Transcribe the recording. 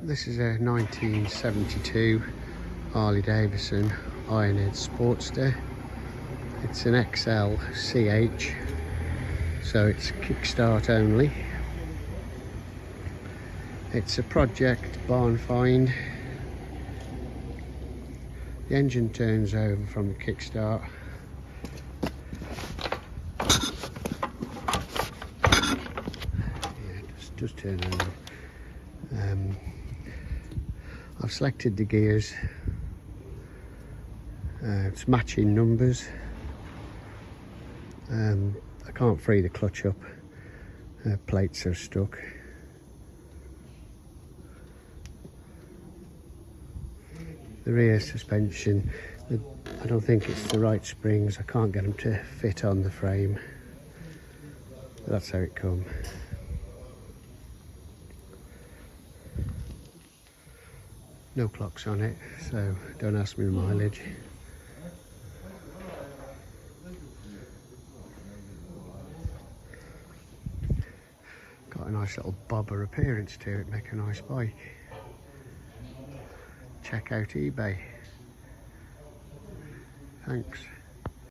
This is a 1972 Harley Davidson Ironhead Sportster. It's an XLCH, so it's kickstart only. It's a project barn find. The engine turns over from the kickstart. Yeah, it does turn over. I've selected the gears. It's matching numbers. I can't free the clutch up. Plates are stuck. The rear suspension, I don't think it's the right springs. I can't get them to fit on the frame. But that's how it comes. No clocks on it, so don't ask me the mileage. Got a nice little bobber appearance to it, make a nice bike. Check out eBay. Thanks.